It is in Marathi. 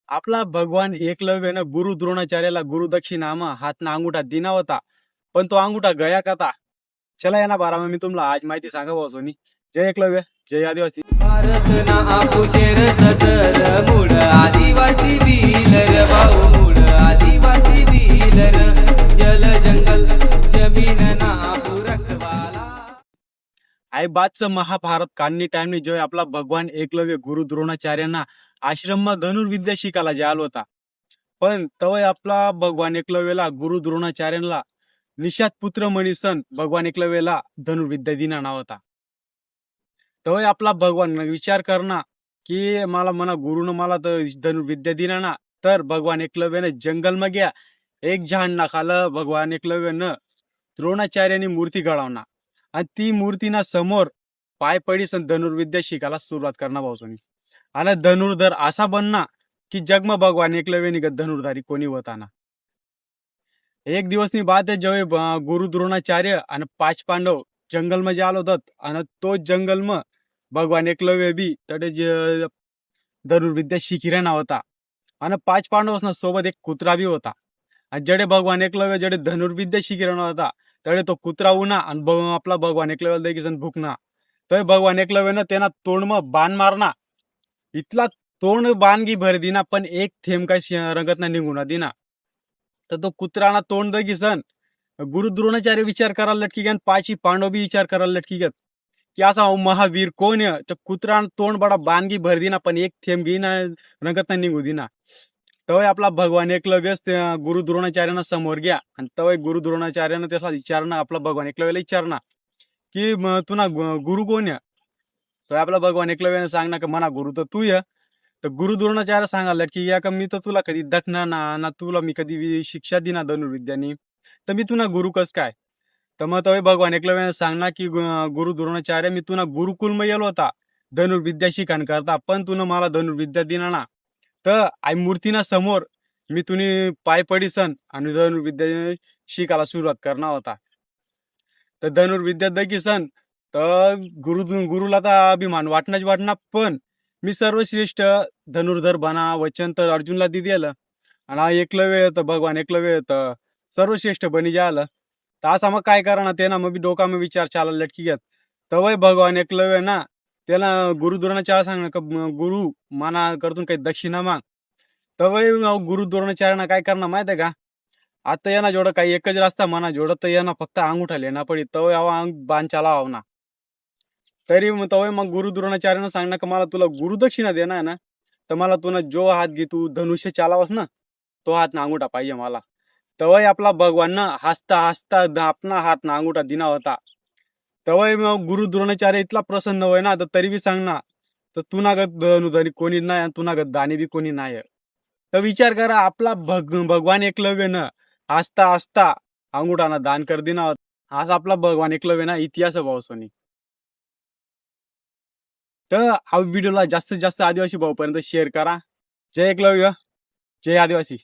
आपला भगवान एकलव्यानं गुरु द्रोणाचार्याला गुरुदक्षिणामा हातना अंगुठा दिना होता, पण तो अंगुठा गया कथा. चला या ना बारामा मी तुम्हाला आज माहिती सांगा भाऊ सोनी. जय एकलव्य, जय आदिवासी. भारत ना आपुशेर सदर मूळ आदिवासी वीर भाऊ मूळ आदिवासी वीर जल जंगल जमीन ना आपू रखवाला. आई बातचं महाभारत काढणी टाइमनी जो आपला भगवान एकलव्य गुरु द्रोणाचार्यांना आश्रममा धनुर्विद्या शिकायला जायला होता. पण तवय आपला भगवान एकलव्याला गुरु द्रोणाचार्यांना निषाद पुत्र मनीसन भगवान एकलव्याला धनुर्विद्या दिना नाव होता. तवय आपला भगवान विचार करना की मला मना गुरुनं मला तर धनुर्विद्या दिना ना, तर भगवान एकलव्यानं जंगलमा गया. एक झाड ना खालं भगवान एकलव्यानं द्रोणाचार्यानी मूर्ती घडवना आणि ती मूर्तीना समोर पाय पडीसन धनुर्विद्या शिकायला सुरुवात करणार भाऊसोनी. आणि धनुर्धर असा बनना की जगमा भगवान एकलव्यानी धनुर्धारी कोणी होता ना. एक दिवसनी बात आहे जेव्हा गुरु द्रोणाचार्य आणि 5 पांडव जंगलमध्ये आलो होतात आणि तो जंगलमा भगवान एकलव्य बी तडे धनुर्विद्या शिकिरा ना होता. आणि 5 पांडवसना सोबत एक कुत्रा बी होता. आणि जडे भगवान एकलव्य जडे धनुर्विद्या शिकिरा होता तडे तो कुत्रा उना आणि आपला भगवान एकलव्य देखील भुकना. तर भगवान एकलव्यनं त्यांना तोंडमा बाण मारना. इतला तोंड बाणगी भर दिना पण एक थेंब काय रंगत निघून दिना. तर तो कुत्राना तोंड दगिसन गुरु द्रोणाचार्य विचार करायला लटकी गया, 5 पांडव बी विचार करायला लटकी गया की असा महावीर कोण आहे. तर कुत्रान तोंड बडा बाणगी भर दिना पण एक थेंब घेईना रंगत निघू दिना. तवय आपला भगवान एकलव्यच गुरु द्रोणाचार्यांना समोर घ्या आणि तवय गुरु द्रोणाचार्यानं त्याला विचारणं आपला भगवान एकलव्याला विचारणं की तुना गुरु कोण आहे. तर आपला भगवान एकलव्यानं सांगणार की मना गुरु तर तू ये. तर गुरु द्रोणाचार्य सांगायला की या का मी तर तुला कधी दखना ना तुला मी कधी शिक्षा दिना धनुर्विद्यानी, तर मी तुना गुरु कस काय. तर मग तवय भगवान एकलव्यानं सांगणार की गुरु द्रोणाचार्य मी तुना गुरुकुलमा येलो होता धनुर्विद्या शिकाण करता, पण तुनं मला धनुर्विद्या दिना ना. तर आई मूर्तीना समोर मी तुम्ही पाय पडीसन आणि धनुर्विद्या शिकायला सुरुवात करणार होता. तर धनुर्विद्या दगिसन तर गुरुला तर अभिमान वाटणार, पण मी सर्वश्रेष्ठ धनुर्धर बना वचन तर अर्जुनला दिलेलं आणि एकलव्य तर भगवान एकलव्य तर सर्वश्रेष्ठ बनी जायला. तर असा मग काय करा ना ते ना मग डोका मग विचार चालायला लटकी घेत. तवय भगवान एकलव्य ना त्याला गुरु द्रोणाचार्य सांगणं का गुरु माना करतून काही दक्षिणा माग. तवय गुरु द्रोणाचार्यांना काय करणार माहित आहे का, आता येणार जेवढं काही एकच रस्ता म्हणा जेवढं तर येणार फक्त अंगुठा लेना पडी तवय बाण चाला ना. तरी मग तवय मग गुरु द्रोणाचार्यानं सांगणार का मला तुला गुरुदक्षिणा देणार ना, तर मला तुला जो हात घे तू धनुष्य चालावस ना तो हात ना अंगुठा पाहिजे मला. तवय आपला भगवान ना हसता हसता आपला हात ना अंगुठा दिना होता. तवय मग गुरु द्रोणाचार्य इतला प्रसन्न होय ना, तर तरी बी सांगना तर तुनागत धनुधरी कोणी नाही आणि तुनागत दानी बी कोणी नाही. तर विचार करा आपला भगवान एकलव्य न हसता हसता अंगुठाना दान कर दिना होता. आज आपला भगवान एकलव्य ना इतिहास भावसोनी. तर हा व्हिडिओला जास्तीत जास्त आदिवासी भाऊपर्यंत शेअर करा. जय एकलव्य, जय आदिवासी.